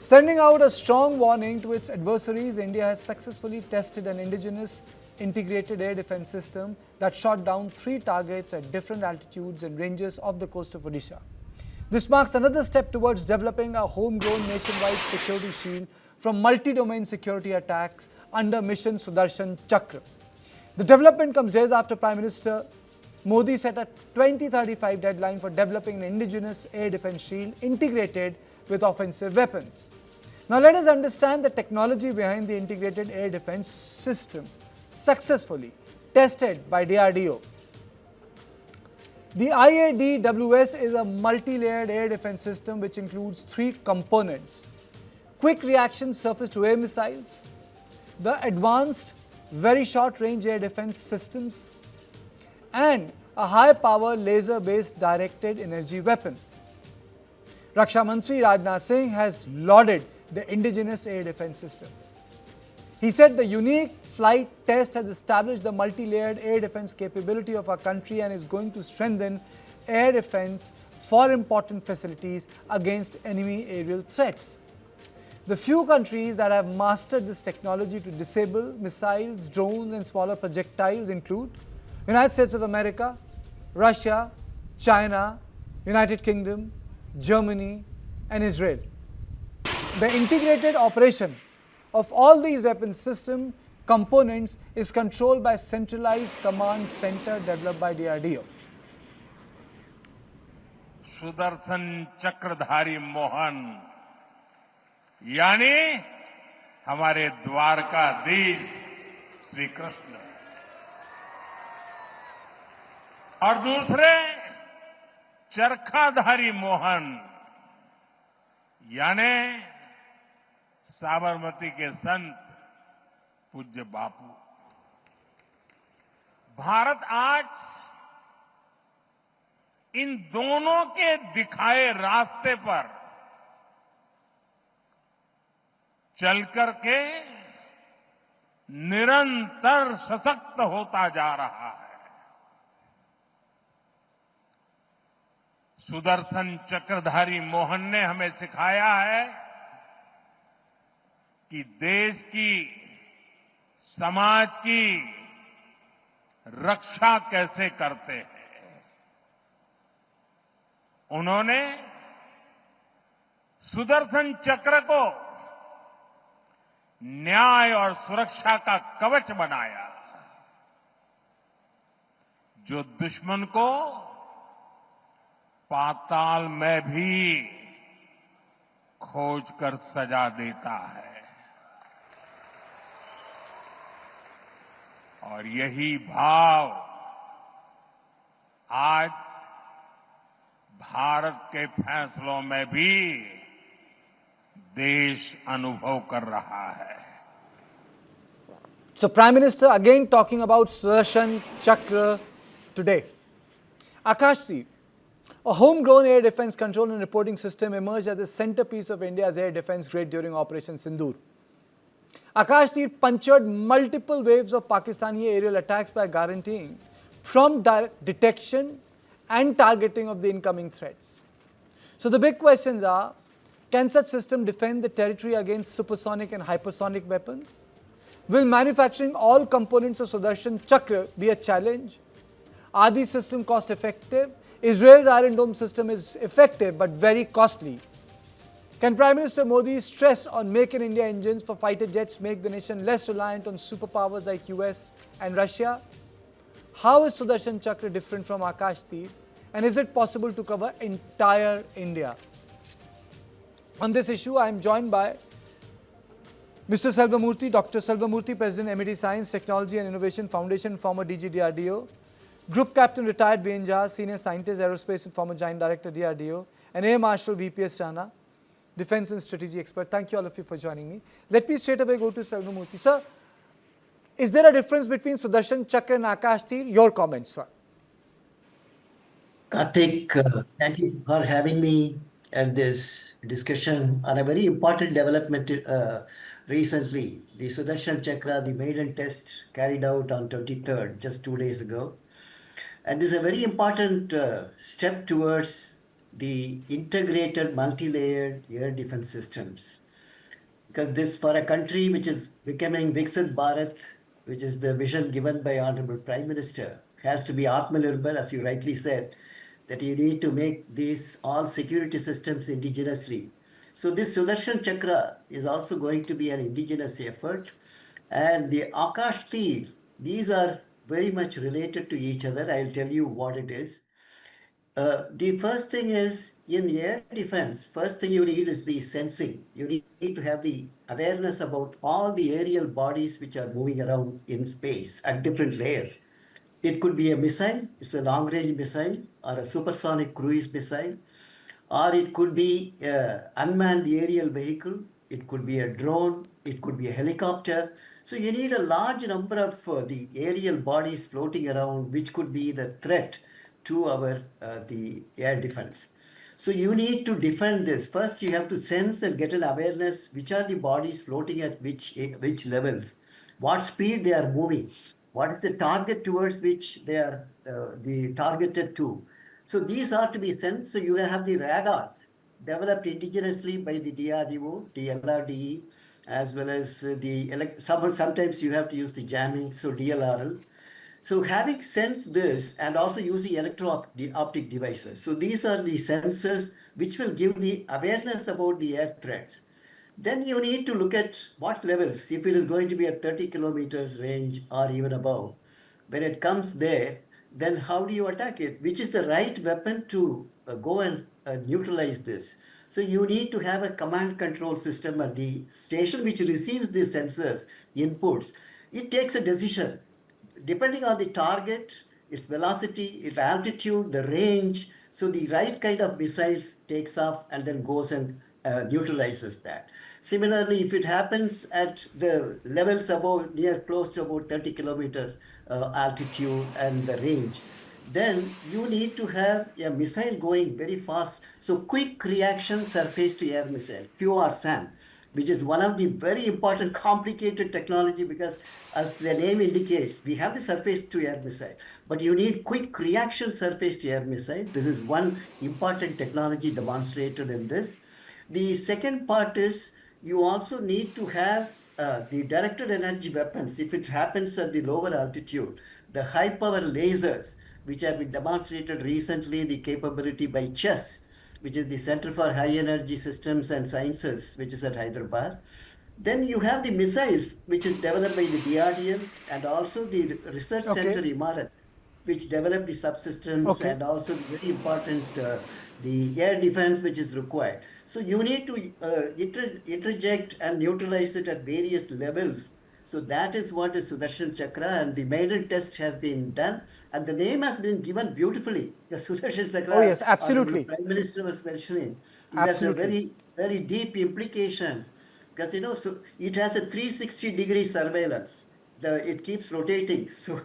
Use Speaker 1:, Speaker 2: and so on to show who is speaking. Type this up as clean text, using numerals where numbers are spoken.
Speaker 1: Sending out a strong warning to its adversaries, India has successfully tested an indigenous integrated air defense system that shot down 3 targets at different altitudes and ranges off the coast of Odisha. This marks another step towards developing a homegrown nationwide security shield from multi-domain security attacks under Mission Sudarshan Chakra. The development comes days after Prime Minister Modi set a 2035 deadline for developing an indigenous air defense shield integrated with offensive weapons. Now let us understand the technology behind the integrated air defense system successfully tested by DRDO. The IADWS is a multi-layered air defense system which includes 3 components: quick reaction surface-to-air missiles, the advanced very short-range air defense systems, and a high-power laser-based directed energy weapon. Raksha Mantri Rajnath Singh has lauded the indigenous air defense system. He said the unique flight test has established the multi-layered air defense capability of our country and is going to strengthen air defense for important facilities against enemy aerial threats. The few countries that have mastered this technology to disable missiles, drones and smaller projectiles include United States of America, Russia, China, United Kingdom, Germany and Israel. The integrated operation of all these weapons system components is controlled by centralized command center developed by DRDO.
Speaker 2: Sudarshan चक्रधारी मोहन यानी हमारे द्वारकाधीश श्री कृष्ण और दूसरे चरखाधारी मोहन यानी साबरमती के संत पूज्य बापू। भारत आज इन दोनों के दिखाए रास्ते पर चलकर के निरंतर सशक्त होता जा रहा है। सुदर्शन चक्रधारी मोहन ने हमें सिखाया है कि देश की, समाज की रक्षा कैसे करते हैं। उन्होंने सुदर्शन चक्र को न्याय और सुरक्षा का कवच बनाया, जो दुश्मन को पाताल में भी खोज कर सजा देता है। और यही भाव आज भारत के फैसलों में भी देश अनुभव कर रहा है।
Speaker 1: So Prime Minister again talking about Sudarshan Chakra today. Akashdeep, a homegrown air defense control and reporting system, emerged as the centerpiece of India's air defense grid during Operation Sindoor. Akashdeep punctured multiple waves of Pakistani aerial attacks by guaranteeing prompt detection and targeting of the incoming threats. So the big questions are, can such system defend the territory against supersonic and hypersonic weapons? Will manufacturing all components of Sudarshan Chakra be a challenge? Are these systems cost effective? Israel's Iron Dome system is effective but very costly. Can Prime Minister Modi stress on Make in India engines for fighter jets make the nation less reliant on superpowers like US and Russia? How is Sudarshan Chakra different from Akashdeep? And is it possible to cover entire India? On this issue, I am joined by Mr. Selvamurthy, Dr. Selvamurthy, President, MED Science, Technology and Innovation Foundation, former DG DRDO, Group Captain retired V.N. Jha, Senior Scientist, Aerospace and former Joint Director DRDO, and Air Marshal VPS Rana, Defense and Strategy Expert. Thank you all of you for joining me. Let me straight away go to Selvamurthy. Sir, is there a difference between Sudarshan Chakra and Akashdeep? Your comments, sir.
Speaker 3: Karthik, thank you for having me at this discussion on a very important development recently. The Sudarshan Chakra, the maiden test carried out on 23rd, just 2 days ago. And this is a very important step towards the integrated multi-layered air defense systems. because this for a country which is becoming Viksit Bharat, which is the vision given by Honorable Prime Minister, has to be Atmanirbhar, as you rightly said, that you need to make these all security systems indigenously. So this Sudarshan Chakra is also going to be an indigenous effort. And the Akash Tir, these are very much related to each other. I'll tell you what it is. The first thing is in air defense, first thing you need is the sensing. You need to have the awareness about all the aerial bodies which are moving around in space at different layers. It could be a missile, it's a long range missile, or a supersonic cruise missile, or it could be an unmanned aerial vehicle, it could be a drone, it could be a helicopter. So you need a large number of the aerial bodies floating around, which could be the threat to our the air defense. So you need to defend this. First, you have to sense and get an awareness which are the bodies floating at which levels, what speed they are moving, what is the target towards which they are the targeted to. So these are to be sensed. So you have the radars developed indigenously by the DRDO, the LRDE, as well as sometimes you have to use the jamming, so DLRL. So having sensed this and also using electro-optic devices. So these are the sensors which will give the awareness about the air threats. Then you need to look at what levels, if it is going to be at 30 kilometers range or even above. When it comes there, then how do you attack it? Which is the right weapon to go and neutralize this? So you need to have a command control system at the station which receives the sensors inputs. It takes a decision depending on the target, its velocity, its altitude, the range. So the right kind of missiles takes off and then goes and neutralizes that. Similarly, if it happens at the levels above, near close to about 30 kilometer altitude and the range, then you need to have a missile going very fast. So quick reaction surface to air missile, QRSAM, which is one of the very important complicated technology, because as the name indicates, we have the surface to air missile, but you need quick reaction surface to air missile. This is one important technology demonstrated in this. The second part is you also need to have the directed energy weapons. If it happens at the lower altitude, the high power lasers, which have been demonstrated recently, the capability by CHESS, which is the Center for High Energy Systems and Sciences, which is at Hyderabad. Then you have the missiles, which is developed by the DRDM, and also the Research Center Imarat, which developed the subsystems and also very important the air defense which is required. So you need to interject and neutralize it at various levels. So that is what is Sudarshan Chakra, and the maiden test has been done, and the name has been given beautifully. The Sudarshan Chakra.
Speaker 1: Oh yes, absolutely.
Speaker 3: The Prime Minister was mentioning. It has a very, very deep implications, because so it has a 360-degree surveillance. It keeps rotating. So